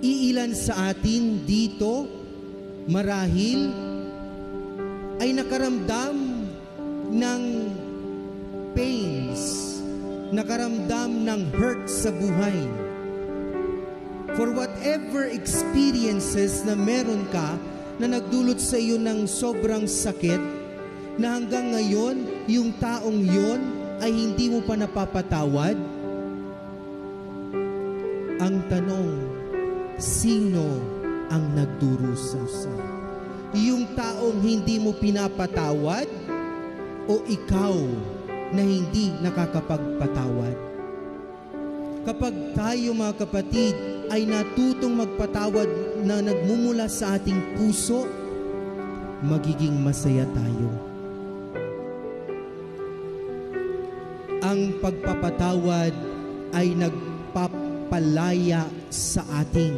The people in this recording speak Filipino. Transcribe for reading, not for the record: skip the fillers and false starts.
iilan sa atin dito marahil ay nakaramdam ng pains, nakaramdam ng hurt sa buhay. For whatever experiences na meron ka na nagdulot sa iyo ng sobrang sakit, na hanggang ngayon, yung taong yon ay hindi mo pa napapatawad, ang tanong, sino ang nagdurusa? Yung taong hindi mo pinapatawad o ikaw na hindi nakakapagpatawad? Kapag tayo mga kapatid ay natutong magpatawad na nagmumula sa ating puso, magiging masaya tayo. Ang pagpapatawad ay nagpapalaya sa ating